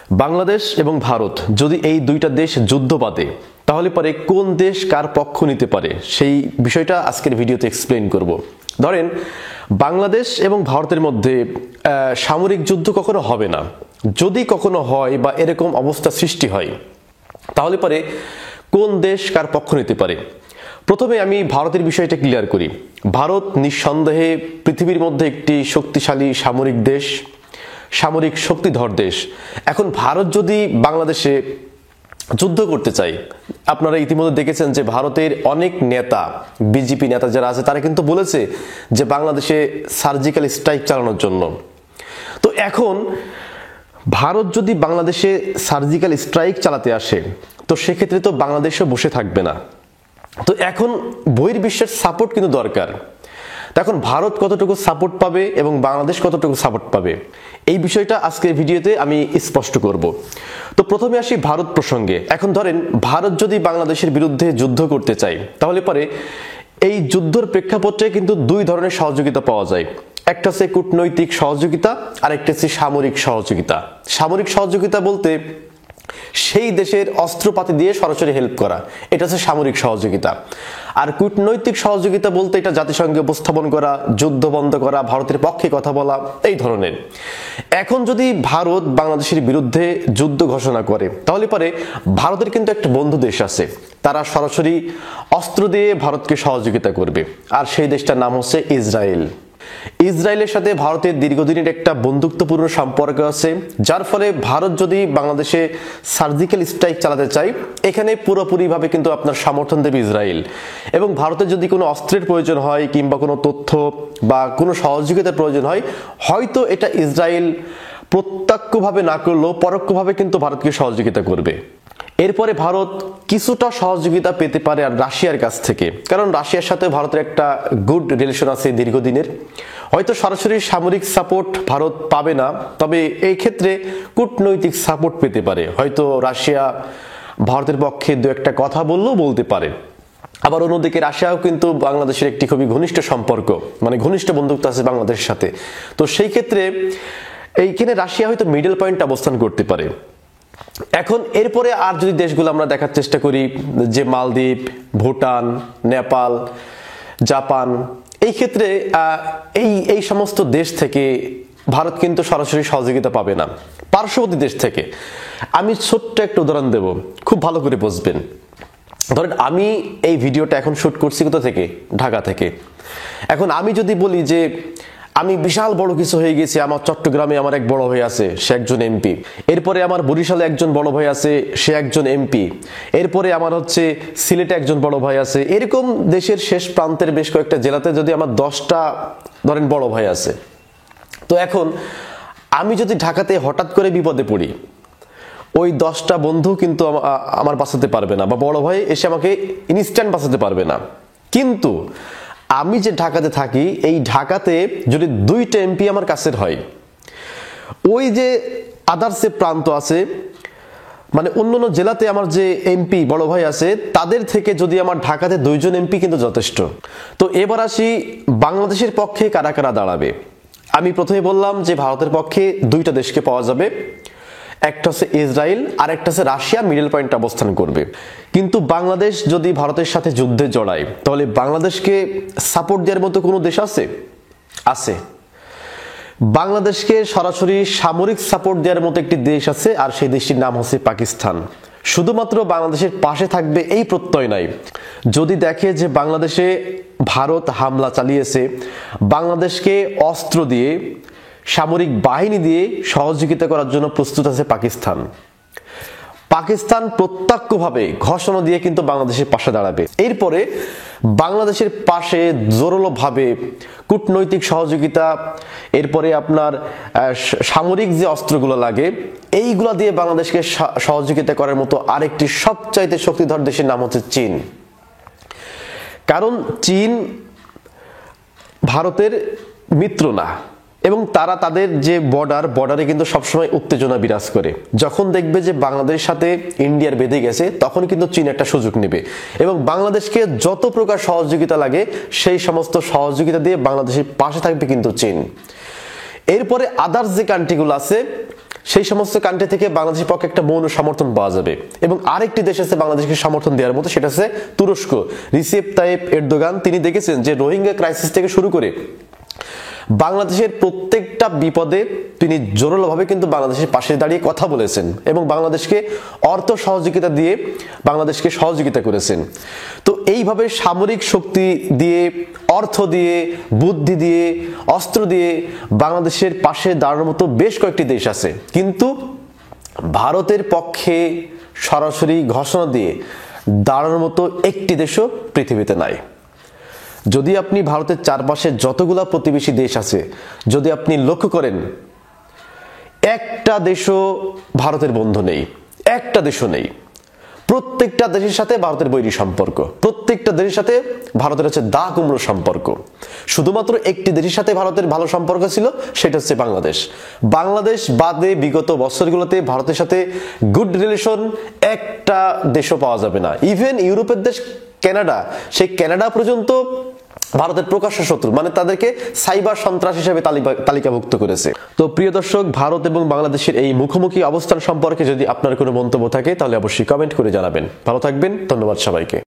বাংলাদেশ এবং ভারত যদি এই দুইটা দেশ যুদ্ধ বাঁধে তাহলে পরে কোন দেশ কার পক্ষ নিতে পারে সেই বিষয়টা আজকের ভিডিওতে এক্সপ্লেইন করব। ধরেন বাংলাদেশ এবং ভারতের মধ্যে সামরিক যুদ্ধ কখনো হবে না। যদি কখনো হয় বা এরকম অবস্থা সৃষ্টি হয় তাহলে পরে কোন দেশ কার পক্ষ নিতে পারে। প্রথমে আমি ভারতের বিষয়টা ক্লিয়ার করি। ভারত নিঃসন্দেহে পৃথিবীর মধ্যে একটি শক্তিশালী সামরিক দেশ, সামরিক শক্তিধর দেশ। এখন ভারত যদি বাংলাদেশে যুদ্ধ করতে চায়, আপনারা ইতিমধ্যে দেখেছেন যে ভারতের অনেক নেতা, বিজেপি নেতা যারা আছে তারা কিন্তু বলেছে যে বাংলাদেশে সার্জিক্যাল স্ট্রাইক চালানোর জন্য। তো এখন ভারত যদি বাংলাদেশে সার্জিক্যাল স্ট্রাইক চালাতে আসে তো সেক্ষেত্রে তো বাংলাদেশও বসে থাকবে না। তো এখন বহির্বিশ্বের সাপোর্ট কিন্তু দরকার। এখন ভারত কতটুকু সাপোর্ট পাবে এবং বাংলাদেশ কতটুকু সাপোর্ট পাবে এই বিষয়টা আজকের ভিডিওতে আমি স্পষ্ট করব। তো প্রথমে আসি ভারত প্রসঙ্গে। এখন ধরেন ভারত যদি বাংলাদেশের বিরুদ্ধে যুদ্ধ করতে চায় তাহলে পরে এই যুদ্ধের প্রেক্ষাপটে কিন্তু দুই ধরনের সহযোগিতা পাওয়া যায়। একটা হচ্ছে কূটনৈতিক সহযোগিতা আর একটা হচ্ছে সামরিক সহযোগিতা। সামরিক সহযোগিতা বলতে সেই দেশের অস্ত্রপাতি দিয়ে সরাসরি হেল্প করা, এটা হচ্ছে সামরিক সহযোগিতা। আর কূটনৈতিক সহযোগিতা বলতে এটা জাতিসংঘে উপস্থাপন করা, যুদ্ধ বন্ধ করা, ভারতের পক্ষে কথা বলা, এই ধরনের। এখন যদি ভারত বাংলাদেশের বিরুদ্ধে যুদ্ধ ঘোষণা করে তাহলে পরে ভারতের কিন্তু একটা বন্ধু দেশ আছে, তারা সরাসরি অস্ত্র দিয়ে ভারতকে সহযোগিতা করবে, আর সেই দেশটার নাম হচ্ছে ইসরায়েল। ইসরায়েলের সাথে ভারতের দীর্ঘদিনের একটা বন্ধুত্বপূর্ণ সম্পর্ক আছে, যার ফলে ভারত যদি বাংলাদেশে সার্জিক্যাল স্ট্রাইক চালাতে চায় এখানে পুরোপুরিভাবে কিন্তু আপনার সমর্থন দেবে ইসরায়েল। এবং ভারতের যদি কোনো অস্ত্রের প্রয়োজন হয় কিংবা কোনো তথ্য বা কোনো সহযোগিতার প্রয়োজন হয়, হয়তো এটা ইসরায়েল প্রত্যক্ষভাবে না করলেও পরোক্ষভাবে কিন্তু ভারতকে সহযোগিতা করবে। এরপরে ভারত কিছুটা সহযোগিতা পেতে পারে আর রাশিয়ার কাছ থেকে, কারণ রাশিয়ার সাথে ভারতের একটা গুড রিলেশন আছে দীর্ঘদিনের। হয়তো সরাসরি সামরিক সাপোর্ট ভারত পাবে না, তবে এই ক্ষেত্রে কূটনৈতিক সাপোর্ট পেতে পারে। হয়তো রাশিয়া ভারতের পক্ষে দু একটা কথা বললেও বলতে পারে। আবার অন্যদিকে রাশিয়াও কিন্তু বাংলাদেশের একটি খুবই ঘনিষ্ঠ সম্পর্ক, মানে ঘনিষ্ঠ বন্ধুত্ব আছে বাংলাদেশের সাথে। তো সেই ক্ষেত্রে এইখানে রাশিয়া হয়তো মিডল পয়েন্ট অবস্থান করতে পারে। এখন এরপরে আর যদি দেশগুলো আমরা দেখার চেষ্টা করি, যে মালদ্বীপ, ভুটান, নেপাল, জাপান, এই ক্ষেত্রে এই সমস্ত দেশ থেকে ভারত কিন্তু সরাসরি সহযোগিতা পাবে না। পার্শ্ববর্তী দেশ থেকে আমি ছোট্ট একটা উদাহরণ দেব, খুব ভালো করে বুঝবেন। ধরেন আমি এই ভিডিওটা এখন শুট করছি কোথা থেকে? ঢাকা থেকে। এখন আমি যদি বলি যে আমি বিশাল বড় কিছু হয়ে গেছি, আমার চট্টগ্রামে আমার এক বড় ভাই আছে, সে একজন এমপি। এরপরে আমার বরিশালে একজন বড় ভাই আছে, সে একজন এমপি। এরপরে আমার হচ্ছে সিলেটে একজন বড় ভাই আছে। এরকম দেশের শেষ প্রান্তের বেশ কয়েকটা জেলাতে যদি আমার 10টা ধরেন বড় ভাই আছে, তো এখন আমি যদি ঢাকাতে হঠাৎ করে বিপদে পড়ি, ওই 10টা বন্ধু কিন্তু আমার বাঁচাতে পারবে না, বা বড় ভাই এসে আমাকে ইনস্ট্যান্ট বাঁচাতে পারবে না। কিন্তু আমি যে ঢাকাতে থাকি, এই ঢাকাতে যদি 2টা এমপি আমার কাছের হয়, ওই যে আদার্স যে প্রান্ত আছে, মানে অন্যান্য জেলাতে আমার যে এমপি বড় ভাই আছে, তাদের থেকে যদি আমার ঢাকাতে 2জন এমপি কিন্তু যথেষ্ট। তো এবার আসি বাংলাদেশের পক্ষে কারা কারা দাঁড়াবে। আমি প্রথমে বললাম যে ভারতের পক্ষে 2টা দেশকে পাওয়া যাবে, একটা হচ্ছে ইসরায়েল আর একটা হচ্ছে রাশিয়া মিডল পয়েন্ট অবস্থান করবে। কিন্তু বাংলাদেশ যদি ভারতের সাথে যুদ্ধে জড়ায় তাহলে বাংলাদেশকে সাপোর্ট দেওয়ার মতো কোনো দেশ আছে? আছে। বাংলাদেশকে সরাসরি সামরিক সাপোর্ট দেওয়ার মতো একটি দেশ আছে, আর সেই দেশটির নাম হচ্ছে পাকিস্তান। শুধুমাত্র বাংলাদেশের পাশে থাকবে এই প্রত্যয় নাই। যদি দেখে যে বাংলাদেশে ভারত হামলা চালিয়েছে, বাংলাদেশকে অস্ত্র দিয়ে, সামরিক বাহিনী দিয়ে সহযোগিতা করার জন্য প্রস্তুত আছে পাকিস্তান। পাকিস্তান প্রত্যক্ষভাবে ঘোষণা দিয়ে কিন্তু বাংলাদেশের পাশে দাঁড়াবে। এরপরে বাংলাদেশের পাশে জোরালোভাবে কূটনৈতিক সহযোগিতা, এরপরে আপনার সামরিক যে অস্ত্রগুলো লাগে এইগুলা দিয়ে বাংলাদেশকে সহযোগিতা করার মতো আরেকটি সবচাইতে শক্তিধর দেশের নাম হচ্ছে চীন। কারণ চীন ভারতের মিত্র না, এবং তারা তাদের যে বর্ডারে কিন্তু সবসময় উত্তেজনা বিরাজ করে। যখন দেখবে যে বাংলাদেশের সাথে ইন্ডিয়ার বেঁধে গেছে, তখন কিন্তু চীন একটা সুযোগ নেবে এবং বাংলাদেশকে যত প্রকার সহযোগিতা লাগে সেই সমস্ত সহযোগিতা দিয়ে বাংলাদেশের পাশে থাকবে কিন্তু চীন। এরপরে আদার্স যে কান্ট্রিগুলো আছে সেই সমস্ত কান্ট্রি থেকে বাংলাদেশের পক্ষে একটা মৌন সমর্থন পাওয়া যাবে। এবং আরেকটি দেশ আছে বাংলাদেশকে সমর্থন দেওয়ার মতো, সেটা হচ্ছে তুরস্ক। রিসেপ তাইপ এরদোগান তিনি দেখেছেন যে রোহিঙ্গা ক্রাইসিস থেকে শুরু করে বাংলাদেশের প্রত্যেকটা বিপদে তিনি জোরালোভাবে কিন্তু বাংলাদেশের পাশে দাঁড়িয়ে কথা বলেছেন এবং বাংলাদেশকে অর্থ সহযোগিতা দিয়ে বাংলাদেশকে সহযোগিতা করেছেন। তো এইভাবে সামরিক শক্তি দিয়ে, অর্থ দিয়ে, বুদ্ধি দিয়ে, অস্ত্র দিয়ে বাংলাদেশের পাশে দাঁড়ানোর মতো বেশ কয়েকটি দেশ আছে, কিন্তু ভারতের পক্ষে সরাসরি ঘোষণা দিয়ে দাঁড়ানোর মতো একটি দেশও পৃথিবীতে নাই। যদি আপনি ভারতের চারপাশে যতগুলা প্রতিবেশী দেশ আছে যদি আপনি লক্ষ্য করেন, একটা দেশও ভারতের বন্ধু নেই, একটা দেশও নেই। প্রত্যেকটা দেশের সাথে ভারতের বৈরী সম্পর্ক, প্রত্যেকটা দেশের সাথে ভারতের হচ্ছে দা কুমড়ো সম্পর্ক। শুধুমাত্র একটি দেশের সাথে ভারতের ভালো সম্পর্ক ছিল, সেটা হচ্ছে বাংলাদেশ। বাংলাদেশ বাদে বিগত বছরগুলোতে ভারতের সাথে গুড রিলেশন একটা দেশও পাওয়া যাবে না। ইভেন ইউরোপের দেশ কানাডা, সেই কানাডা পর্যন্ত ভারতের প্রকাশ্য শত্রু, মানে তাদেরকে সাইবার সন্ত্রাস হিসেবে তালিকাভুক্ত করেছে। তো প্রিয় দর্শক, ভারত এবং বাংলাদেশের এই মুখোমুখি অবস্থান সম্পর্কে যদি আপনার কোনো মন্তব্য থাকে তাহলে অবশ্যই কমেন্ট করে জানাবেন। ভালো থাকবেন, ধন্যবাদ সবাইকে।